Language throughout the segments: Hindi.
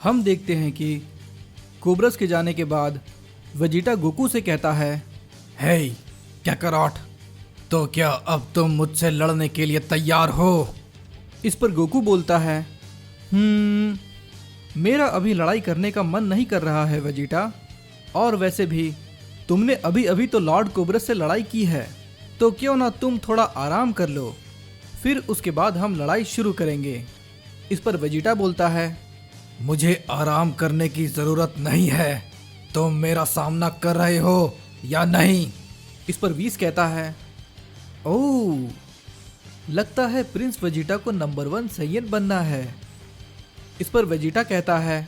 हम देखते हैं कि कोब्रस के जाने के बाद वेजिटा गोकू से कहता है, हे कैकरॉट, तो क्या अब तुम मुझसे लड़ने के लिए तैयार हो? इस पर गोकू बोलता है, मेरा अभी लड़ाई करने का मन नहीं कर रहा है वेजिटा, और वैसे भी तुमने अभी अभी तो लॉर्ड कोब्रस से लड़ाई की है, तो क्यों ना तुम थोड़ा आराम कर लो, फिर उसके बाद हम लड़ाई शुरू करेंगे। इस पर वेजिटा बोलता है, मुझे आराम करने की जरूरत नहीं है, तुम मेरा सामना कर रहे हो या नहीं? इस पर वीस कहता है, ओह, लगता है प्रिंस वेजिटा को नंबर 1 सैयन बनना है। इस पर वेजिटा कहता है,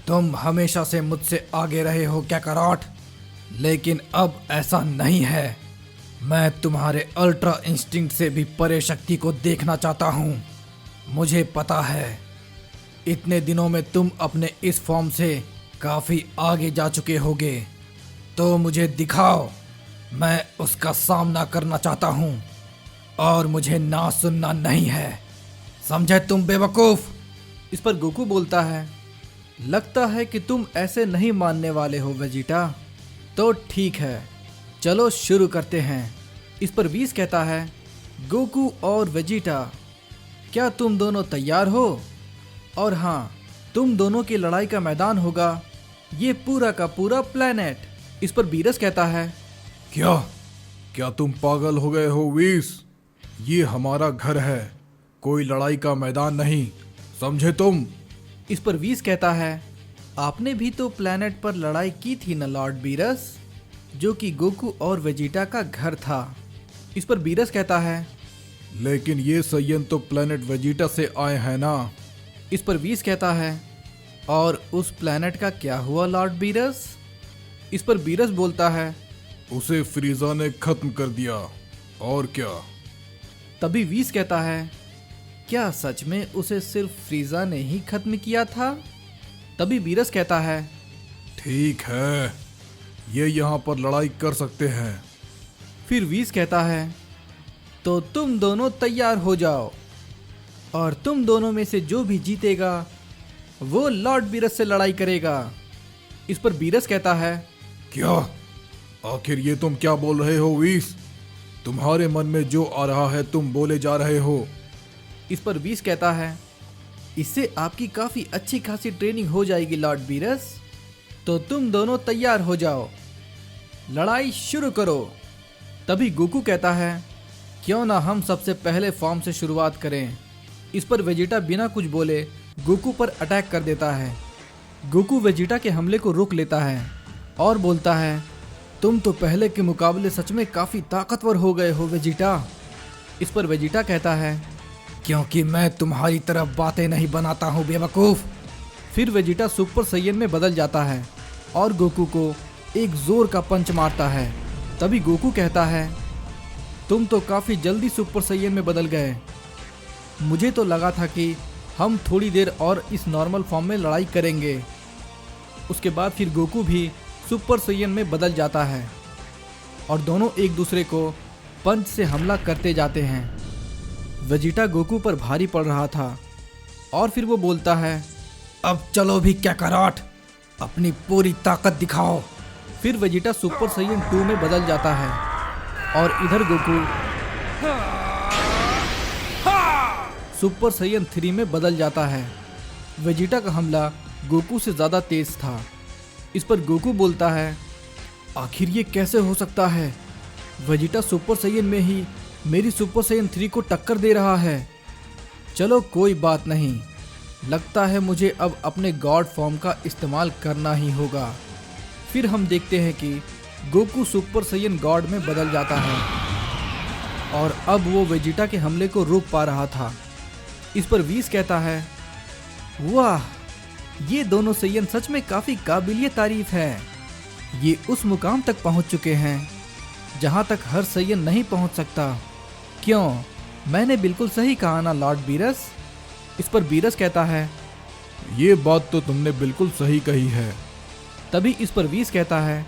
तुम हमेशा से मुझसे आगे रहे हो कैकरॉट, लेकिन अब ऐसा नहीं है। मैं तुम्हारे अल्ट्रा इंस्टिंक्ट से भी परे शक्ति को देखना चाहता हूँ। मुझे पता है इतने दिनों में तुम अपने इस फॉर्म से काफी आगे जा चुके होगे, तो मुझे दिखाओ, मैं उसका सामना करना चाहता हूँ और मुझे ना सुनना नहीं है, समझे तुम बेवकूफ? इस पर गोकू बोलता है, लगता है कि तुम ऐसे नहीं मानने वाले हो वेजिटा, तो ठीक है, चलो शुरू करते हैं। इस पर वीस कहता है, गोकू और वेजिटा, क्या तुम दोनों तैयार हो? और हाँ, तुम दोनों की लड़ाई का मैदान होगा ये पूरा का पूरा प्लेनेट। इस पर बीरस कहता है, क्या तुम पागल हो गए हो वीस? ये हमारा घर है, कोई लड़ाई का मैदान नहीं, समझे तुम? इस पर वीस कहता है, आपने भी तो प्लेनेट पर लड़ाई की थी ना लॉर्ड बीरस, जो कि गोकू और वेजिटा का घर था। इस पर बीरस कहता है, लेकिन ये सैयन तो प्लेनेट वेजिटा से आए हैं ना? इस पर वीस कहता है, और उस प्लेनेट का क्या हुआ लॉर्ड बीरस? इस पर बीरस बोलता है, उसे फ्रीजा ने खत्म कर दिया, और क्या? तभी वीस कहता है, क्या सच में उसे सिर्फ फ्रीजा ने ही खत्म किया था? तभी बीरस कहता है, ठीक है, ये यहाँ पर लड़ाई कर सकते हैं। फिर वीस कहता है, तो तुम दोनों तैयार हो जाओ, और तुम दोनों में से जो भी जीतेगा वो लॉर्ड बीरस से लड़ाई करेगा। इस पर बीरस कहता है, क्या? आखिर ये तुम क्या बोल रहे हो वीस? तुम्हारे मन में जो आ रहा है तुम बोले जा रहे हो। इस पर वीस कहता है, इससे आपकी काफी अच्छी खासी ट्रेनिंग हो जाएगी लॉर्ड बीरस, तो तुम दोनों तैयार हो जाओ, लड़ाई शुरू करो। तभी गोकू कहता है, क्यों ना हम सबसे पहले फॉर्म से शुरुआत करें। इस पर वेजिटा बिना कुछ बोले गोकू पर अटैक कर देता है। गोकू वेजिटा के हमले को रोक लेता है और बोलता है, तुम तो पहले के मुकाबले सच में काफी ताकतवर हो गए हो वेजिटा। इस पर वेजिटा कहता है, क्योंकि मैं तुम्हारी तरफ बातें नहीं बनाता हूँ बेवकूफ। फिर वेजिटा सुपर सैयन में बदल जाता है और गोकू को एक जोर का पंच मारता है। तभी गोकू कहता है, तुम तो काफी जल्दी सुपर सैयन में बदल गए, मुझे तो लगा था कि हम थोड़ी देर और इस नॉर्मल फॉर्म में लड़ाई करेंगे। उसके बाद फिर गोकू भी सुपर सैयन में बदल जाता है और दोनों एक दूसरे को पंच से हमला करते जाते हैं। वेजिटा गोकू पर भारी पड़ रहा था और फिर वो बोलता है, अब चलो भी कैकरॉट, अपनी पूरी ताकत दिखाओ। फिर वेजिटा सुपर सैयन 2 में बदल जाता है और इधर गोकू सुपर सैयन 3 में बदल जाता है। वेजिटा का हमला गोकू से ज़्यादा तेज था। इस पर गोकू बोलता है, आखिर ये कैसे हो सकता है? वेजिटा सुपर सैयन में ही मेरी सुपर सैयन 3 को टक्कर दे रहा है। चलो कोई बात नहीं, लगता है मुझे अब अपने गॉड फॉर्म का इस्तेमाल करना ही होगा। फिर हम देखते हैं कि गोकू सुपर सैयन गॉड में बदल जाता है और अब वो वेजिटा के हमले को रोक पा रहा था। इस पर वीस कहता है, वाह, ये दोनों सैयन सच में काफी काबिलियत तारीफ है। ये उस मुकाम तक पहुंच चुके हैं जहां तक हर सैयन नहीं पहुंच सकता। क्यों, मैंने बिल्कुल सही कहा ना लॉर्ड बीरस? इस पर बीरस कहता है, ये बात तो तुमने बिल्कुल सही कही है। तभी इस पर वीस कहता है,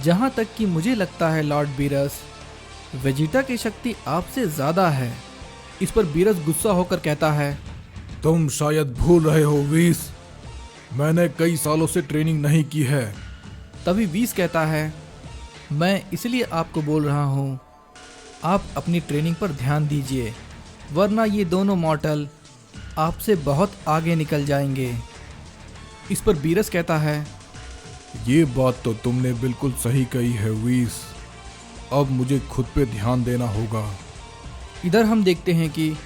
जहां तक कि मुझे लगता है लॉर्ड बीरस, वेजिटा की शक्ति आपसे ज्यादा है। इस पर बीरस गुस्सा होकर कहता है, तुम शायद भूल रहे हो वीस, मैंने कई सालों से ट्रेनिंग नहीं की है। तभी व्हीस कहता है, मैं इसलिए आपको बोल रहा हूँ, आप अपनी ट्रेनिंग पर ध्यान दीजिए, वरना ये दोनों मॉर्टल आपसे बहुत आगे निकल जाएंगे। इस पर बीरस कहता है, ये बात तो तुमने बिल्कुल सही कही है व्हीस, अब मुझे खुद पे ध्यान देना होगा। इधर हम देखते हैं कि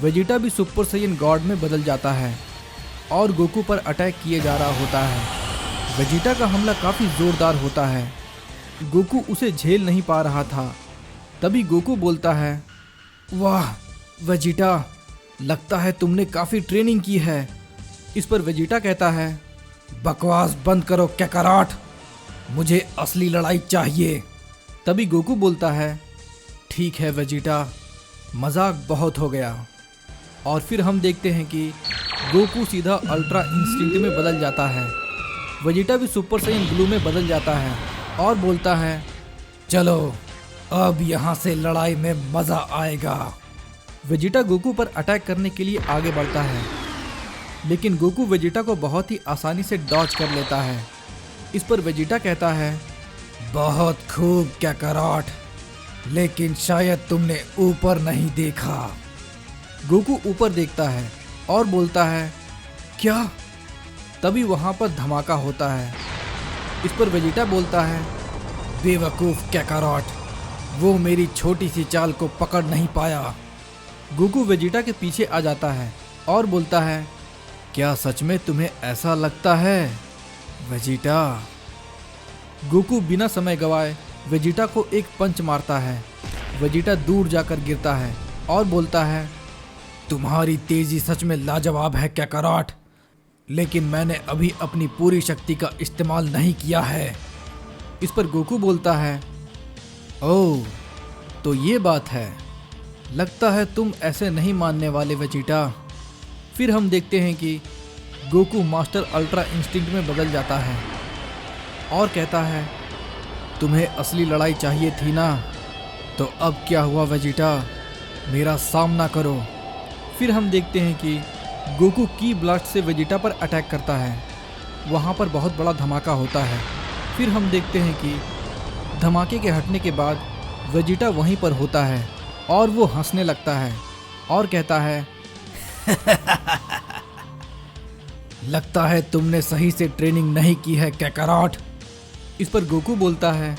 वेजिटा भी सुपर साइयन गॉड में बदल जाता है और गोकू पर अटैक किए जा रहा होता है। वेजिटा का हमला काफ़ी ज़ोरदार होता है। गोकू उसे झेल नहीं पा रहा था। तभी गोकू बोलता है, वाह वेजिटा, लगता है तुमने काफ़ी ट्रेनिंग की है। इस पर वेजिटा कहता है, बकवास बंद करो कैकाराट, मुझे असली लड़ाई चाहिए। तभी गोकू बोलता है, ठीक है वेजिटा, मजाक बहुत हो गया। और फिर हम देखते हैं कि गोकू सीधा अल्ट्रा इंस्टिंक्ट में बदल जाता है। वेजिटा भी सुपर साइयन ब्लू में बदल जाता है और बोलता है, चलो अब यहाँ से लड़ाई में मज़ा आएगा। वेजिटा गोकू पर अटैक करने के लिए आगे बढ़ता है, लेकिन गोकू वेजिटा को बहुत ही आसानी से डॉज कर लेता है। इस पर वेजिटा कहता है, बहुत खूब कैकाराट, लेकिन शायद तुमने ऊपर नहीं देखा। गोकू ऊपर देखता है और बोलता है, क्या? तभी वहां पर धमाका होता है। इस पर वेजिटा बोलता है, बेवकूफ कैकाराट, वो मेरी छोटी सी चाल को पकड़ नहीं पाया। गोकू वेजिटा के पीछे आ जाता है और बोलता है, क्या सच में तुम्हें ऐसा लगता है वेजिटा? गोकू बिना समय गवाए वेजिटा को एक पंच मारता है। वेजिटा दूर जाकर गिरता है और बोलता है, तुम्हारी तेजी सच में लाजवाब है कैकाराट, लेकिन मैंने अभी अपनी पूरी शक्ति का इस्तेमाल नहीं किया है। इस पर गोकू बोलता है, ओह तो ये बात है, लगता है तुम ऐसे नहीं मानने वाले वेजिटा। फिर हम देखते हैं कि गोकू मास्टर अल्ट्रा इंस्टिंक्ट में बदल जाता है और कहता है, तुम्हें असली लड़ाई चाहिए थी ना, तो अब क्या हुआ वेजिटा, मेरा सामना करो। फिर हम देखते हैं कि गोकू की ब्लास्ट से वेजिटा पर अटैक करता है। वहाँ पर बहुत बड़ा धमाका होता है। फिर हम देखते हैं कि धमाके के हटने के बाद वेजिटा वहीं पर होता है और वो हंसने लगता है और कहता है, लगता है तुमने सही से ट्रेनिंग नहीं की है कैकाराट। इस पर गोकू बोलता है,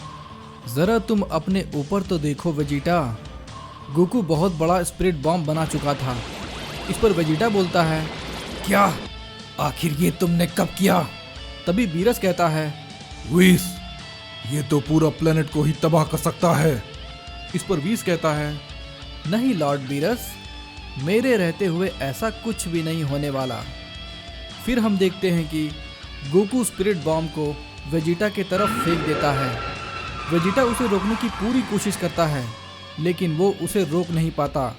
जरा तुम अपने ऊपर तो देखो वेजिटा। गोकू बहुत बड़ा स्पिरिट बॉम्ब बना चुका था। इस पर वेजिटा बोलता है, क्या? आखिर ये तुमने कब किया? तभी बीरस कहता है, व्हीस, ये तो पूरा प्लेनेट को ही तबाह कर सकता है। इस पर व्हीस कहता है, नहीं लॉर्ड बीरस, मेरे रहते हुए ऐसा कुछ भी नहीं होने वाला। फिर हम देखते हैं कि गोकू स्पिरिट बॉम्ब को वेजिटा की तरफ फेंक देता है। वेजिटा उसे रोकने की पूरी कोशिश करता है, लेकिन वो उसे रोक नहीं पाता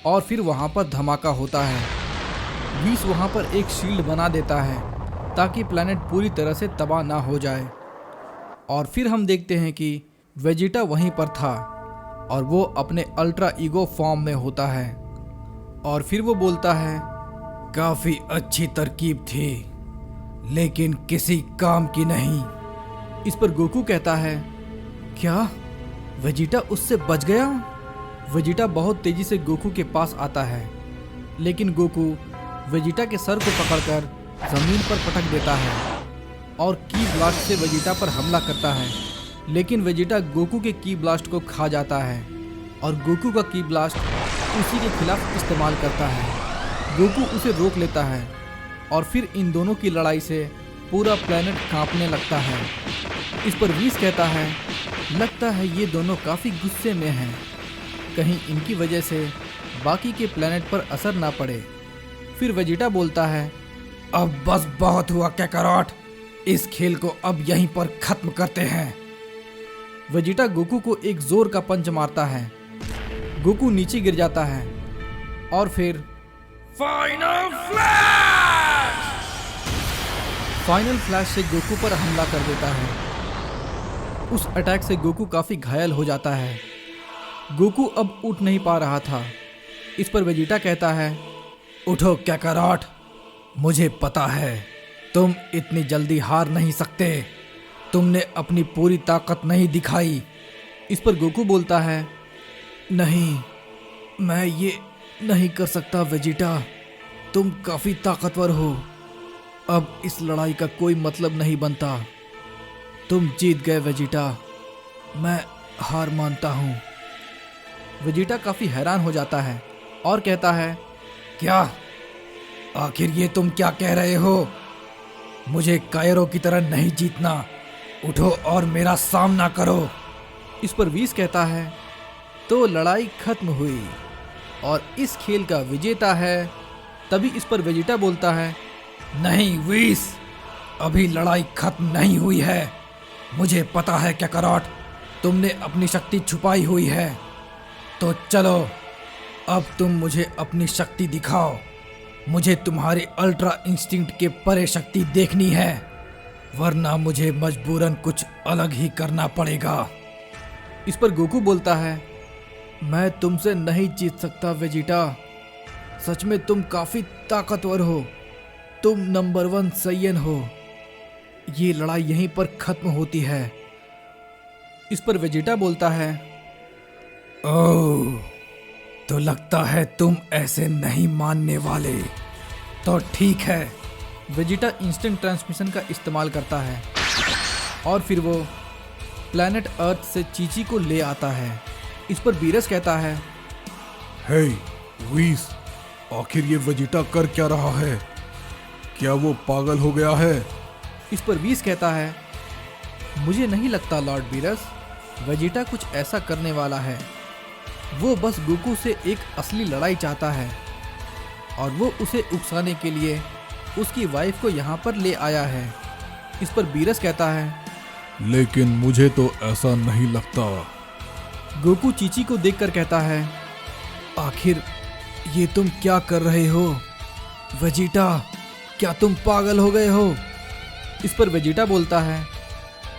और फिर वहाँ पर धमाका होता है। व्हीस वहाँ पर एक शील्ड बना देता है ताकि प्लैनेट पूरी तरह से तबाह ना हो जाए। और फिर हम देखते हैं कि वेजिटा वहीं पर था और वो अपने अल्ट्रा ईगो फॉर्म में होता है। और फिर वो बोलता है, काफ़ी अच्छी तरकीब थी, लेकिन किसी काम की नहीं। इस पर गोकू कहता है, क्या वेजिटा उससे बच गया? वेजिटा बहुत तेजी से गोकू के पास आता है, लेकिन गोकू वेजिटा के सर को पकड़कर जमीन पर पटक देता है और की ब्लास्ट से वेजिटा पर हमला करता है, लेकिन वेजिटा गोकू के की ब्लास्ट को खा जाता है और गोकू का की ब्लास्ट उसी के खिलाफ इस्तेमाल करता है। गोकू उसे रोक लेता है और फिर इन दोनों की लड़ाई से पूरा प्लेनेट कांपने लगता है। इस पर व्हीस कहता है, लगता है ये दोनों काफ़ी गुस्से में हैं, कहीं इनकी वजह से बाकी के प्लेनेट पर असर ना पड़े। फिर वेजिटा बोलता है, अब बस बहुत हुआ कैकाराट, इस खेल को अब यहीं पर खत्म करते हैं। वेजिटा गोकू को एक जोर का पंच मारता है। गोकू नीचे गिर जाता है और फिर फाइनल फ्लैश से गोकू पर हमला कर देता है। उस अटैक से गोकू काफी घायल हो जाता है। गोकू अब उठ नहीं पा रहा था। इस पर वेजिटा कहता है, उठो कैकाराट, मुझे पता है तुम इतनी जल्दी हार नहीं सकते, तुमने अपनी पूरी ताकत नहीं दिखाई। इस पर गोकू बोलता है, नहीं, मैं ये नहीं कर सकता वेजिटा, तुम काफ़ी ताकतवर हो। अब इस लड़ाई का कोई मतलब नहीं बनता। तुम जीत गए वेजिटा, मैं हार मानता हूँ। वेजिटा काफ़ी हैरान हो जाता है और कहता है, क्या? आखिर ये तुम क्या कह रहे हो? मुझे कायरो की तरह नहीं जीतना, उठो और मेरा सामना करो। इस पर वीस कहता है, तो लड़ाई खत्म हुई और इस खेल का विजेता है। तभी इस पर वेजिटा बोलता है, नहीं वीस, अभी लड़ाई खत्म नहीं हुई है। मुझे पता है कैकारोट, तुमने अपनी शक्ति छुपाई हुई है। तो चलो, अब तुम मुझे अपनी शक्ति दिखाओ। मुझे तुम्हारे अल्ट्रा इंस्टिंक्ट के परे शक्ति देखनी है, वरना मुझे मजबूरन कुछ अलग ही करना पड़ेगा। इस पर गोकू बोलता है, मैं तुमसे नहीं जीत सकता वेजिटा, सच में तुम काफी ताकतवर हो, तुम नंबर 1 सैयन हो। ये लड़ाई यहीं पर खत्म होती है। इस पर वेजिटा बोलता है, ओह, तो लगता है तुम ऐसे नहीं मानने वाले। तो ठीक है। वेजिटा इंस्टेंट ट्रांसमिशन का इस्तेमाल करता है और फिर वो प्लैनेट अर्थ से चीची को ले आता है। इस पर बीरस कहता है, हे वीस, आखिर ये वेजिटा कर क्या रहा है? क्या वो पागल हो गया है? इस पर वीस कहता है, मुझे नहीं लगता लॉर्ड बीरस, वेजिटा कुछ ऐसा करने वाला है। वो बस गोकू से एक असली लड़ाई चाहता है और वो उसे उकसाने के लिए उसकी वाइफ को यहाँ पर ले आया है। इस पर बीरस कहता है, लेकिन मुझे तो ऐसा नहीं लगता। गोकू चीची को देखकर कहता है, आखिर ये तुम क्या कर रहे हो? वेजिटा, क्या तुम पागल हो गए हो? इस पर वेजिटा बोलता है,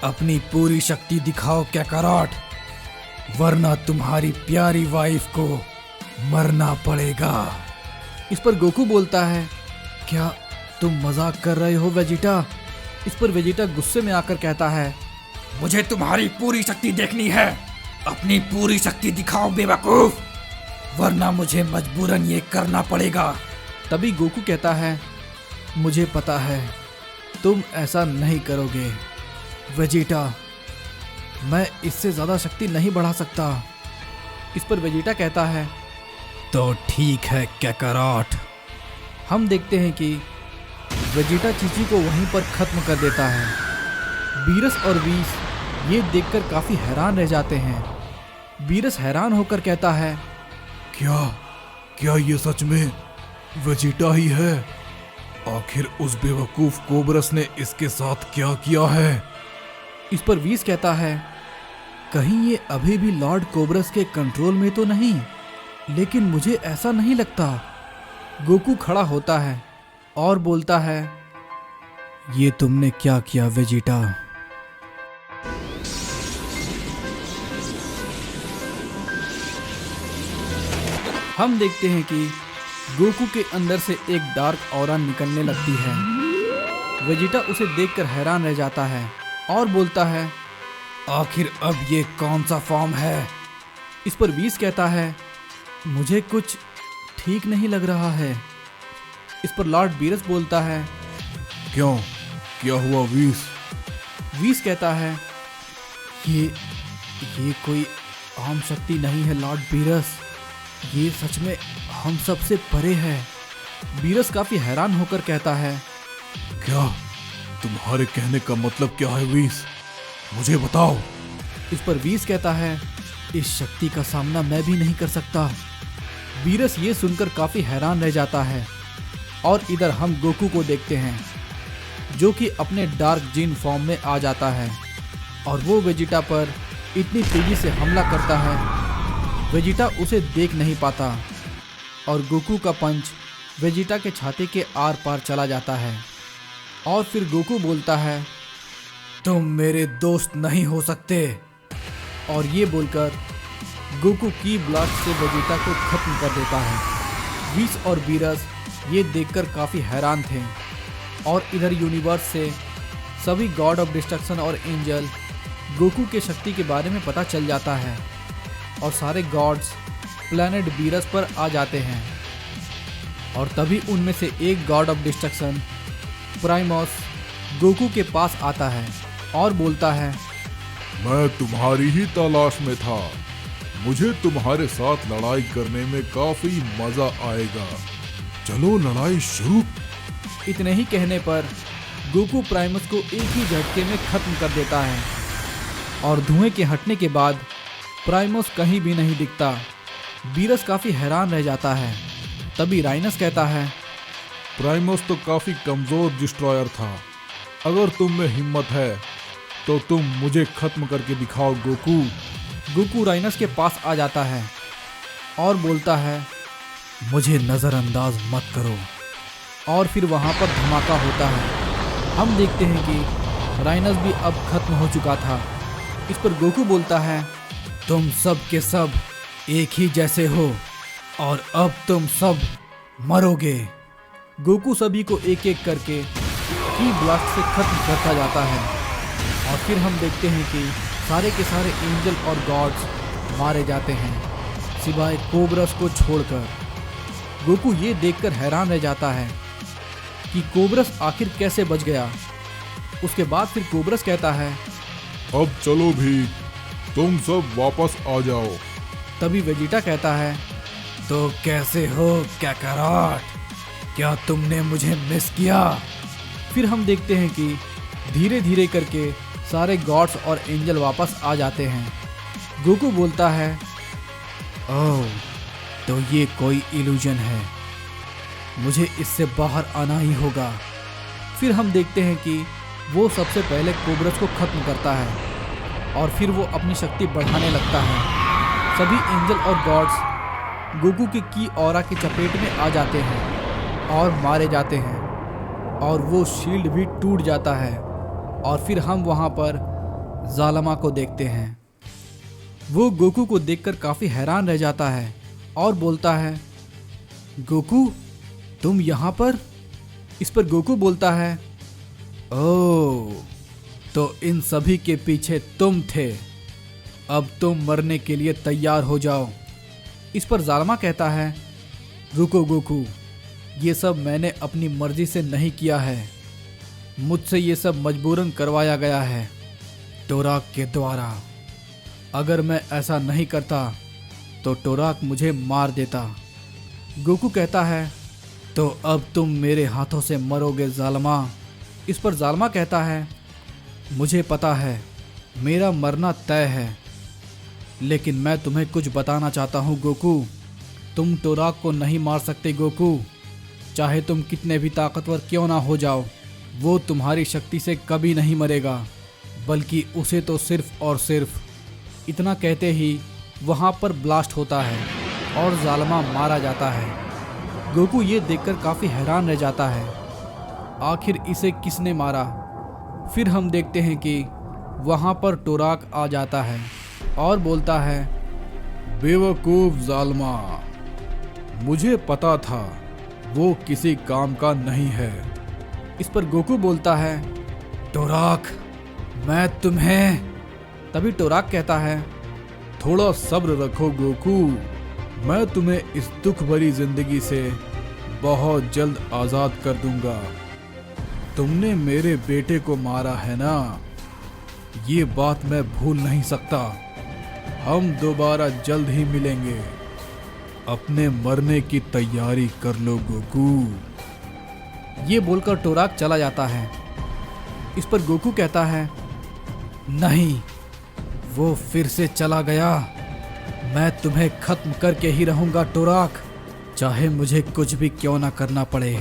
अपनी पूरी शक्ति दिखाओ कैकारोट, वरना तुम्हारी प्यारी वाइफ को मरना पड़ेगा। इस पर गोकू बोलता है, क्या तुम मजाक कर रहे हो वेजिटा? इस पर वेजिटा गुस्से में आकर कहता है, मुझे तुम्हारी पूरी शक्ति देखनी है, अपनी पूरी शक्ति दिखाओ बेवकूफ, वरना मुझे मजबूरन ये करना पड़ेगा। तभी गोकू कहता है, मुझे पता है तुम ऐसा नहीं करोगे वेजिटा, मैं इससे ज्यादा शक्ति नहीं बढ़ा सकता। इस पर वेजिटा कहता है, तो ठीक है कैकारोट। हम देखते हैं कि वेजिटा चीची को वहीं पर खत्म कर देता है। बीरस और वीस ये देखकर काफी हैरान रह जाते हैं। बीरस हैरान होकर कहता है, क्या ये सच में वेजिटा ही है? आखिर उस बेवकूफ कोबरस ने इसके साथ क्या किया है? इस पर वीस कहता है, कहीं ये अभी भी लॉर्ड कोबरस के कंट्रोल में तो नहीं, लेकिन मुझे ऐसा नहीं लगता। गोकू खड़ा होता है और बोलता है, ये तुमने क्या किया वेजिटा? हम देखते हैं कि गोकू के अंदर से एक डार्क ऑरा निकलने लगती है। वेजिटा उसे देखकर हैरान रह जाता है और बोलता है, आखिर अब ये कौन सा फॉर्म है? इस पर वीस कहता है, मुझे कुछ ठीक नहीं लग रहा है। इस पर लॉर्ड बीरस बोलता है, क्यों, क्या हुआ वीस? वीस कहता है, ये कोई आम शक्ति नहीं है लॉर्ड बीरस, ये सच में हम सबसे परे है। बीरस काफी हैरान होकर कहता है, क्या तुम्हारे कहने का मतलब क्या है वीस? मुझे बताओ। इस पर वीस कहता है, इस शक्ति का सामना मैं भी नहीं कर सकता। बीरस ये सुनकर काफी हैरान रह जाता है और इधर हम गोकू को देखते हैं जो कि अपने डार्क जीन फॉर्म में आ जाता है और वो वेजिटा पर इतनी तेजी से हमला करता है, वेजिटा उसे देख नहीं पाता और गोकू का पंच वेजिटा के छाती के आर पार चला जाता है। और फिर गोकू बोलता है, तुम मेरे दोस्त नहीं हो सकते, और ये बोलकर गोकू की ब्लास्ट से वेजिटा को खत्म कर देता है। वीस और बीरस ये देखकर काफी हैरान थे। और इधर यूनिवर्स से सभी गॉड ऑफ डिस्ट्रक्शन और एंजल गोकू के शक्ति के बारे में पता चल जाता है और सारे गॉड्स प्लैनेट बीरस पर आ जाते हैं। और तभी उनमें से एक गॉड ऑफ डिस्ट्रक्शन प्राइमोस गोकू के पास आता है और बोलता है, मैं तुम्हारी ही तलाश में था। मुझे तुम्हारे साथ लड़ाई करने में काफी मजा आएगा। चलो लड़ाई शुरू। इतने ही कहने पर गोकू प्राइमस को एक ही झटके में खत्म कर देता है और धुएं के हटने के बाद प्राइमस कहीं भी नहीं दिखता। बीरस काफी हैरान रह जाता है। तभी राइनस कहता है, प्राइमस तो काफी कमजोर डिस्ट्रॉयर था। अगर तुम में हिम्मत है तो तुम मुझे खत्म करके दिखाओ गोकू। गोकू राइनस के पास आ जाता है और बोलता है, मुझे नज़रअंदाज मत करो। और फिर वहाँ पर धमाका होता है। हम देखते हैं कि राइनस भी अब खत्म हो चुका था। इस पर गोकू बोलता है, तुम सब के सब एक ही जैसे हो और अब तुम सब मरोगे। गोकू सभी को एक एक करके की ब्लास्ट से खत्म करता जाता है और फिर हम देखते हैं कि सारे के सारे एंजल और गॉड्स मारे जाते हैं सिवाय कोबरस को छोड़कर। गोकू ये देखकर हैरान रह जाता है कि कोबरस आखिर कैसे बच गया। उसके बाद फिर कोबरस कहता है, अब चलो भी, तुम सब वापस आ जाओ। तभी वेजिटा कहता है, तो कैसे हो कैकारॉट, क्या तुमने मुझे मिस किया? फिर हम देखते हैं कि धीरे धीरे करके सारे गॉड्स और एंजल वापस आ जाते हैं। गोकू बोलता है, ओह, तो ये कोई इल्यूजन है, मुझे इससे बाहर आना ही होगा। फिर हम देखते हैं कि वो सबसे पहले कोबरस को खत्म करता है और फिर वो अपनी शक्ति बढ़ाने लगता है। सभी एंजल और गॉड्स गोकू की ऑरा की चपेट में आ जाते हैं और मारे जाते हैं और वो शील्ड भी टूट जाता है। और फिर हम वहाँ पर ज़ालमा को देखते हैं। वो गोकू को देखकर काफ़ी हैरान रह जाता है और बोलता है, गोकू तुम यहाँ पर? इस पर गोकू बोलता है, ओह, तो इन सभी के पीछे तुम थे। अब तुम मरने के लिए तैयार हो जाओ। इस पर ज़ालमा कहता है, रुको गोकू, ये सब मैंने अपनी मर्जी से नहीं किया है, मुझसे ये सब मजबूरन करवाया गया है टोराक के द्वारा। अगर मैं ऐसा नहीं करता तो टोराक मुझे मार देता। गोकू कहता है, तो अब तुम मेरे हाथों से मरोगे ज़ालमा। इस पर ज़ालमा कहता है, मुझे पता है मेरा मरना तय है, लेकिन मैं तुम्हें कुछ बताना चाहता हूँ गोकू। तुम टोराक को नहीं मार सकते गोकू, चाहे तुम कितने भी ताकतवर क्यों ना हो जाओ। वो तुम्हारी शक्ति से कभी नहीं मरेगा, बल्कि उसे तो सिर्फ और सिर्फ। इतना कहते ही वहाँ पर ब्लास्ट होता है और ज़ालमा मारा जाता है। गोकू ये देखकर काफ़ी हैरान रह जाता है, आखिर इसे किसने मारा। फिर हम देखते हैं कि वहाँ पर टोराक आ जाता है और बोलता है, बेवकूफ ज़ालमा, मुझे पता था वो किसी काम का नहीं है। इस पर गोकू बोलता है, टोराक मैं तुम्हें। तभी टोराक कहता है, थोड़ा सब्र रखो गोकू, मैं तुम्हें इस दुख भरी जिंदगी से बहुत जल्द आज़ाद कर दूंगा। तुमने मेरे बेटे को मारा है ना, ये बात मैं भूल नहीं सकता। हम दोबारा जल्द ही मिलेंगे, अपने मरने की तैयारी कर लो गोकू। ये बोलकर टोराक चला जाता है। इस पर गोकू कहता है, नहीं, वो फिर से चला गया। मैं तुम्हें खत्म करके ही रहूंगा टोराक, चाहे मुझे कुछ भी क्यों ना करना पड़े।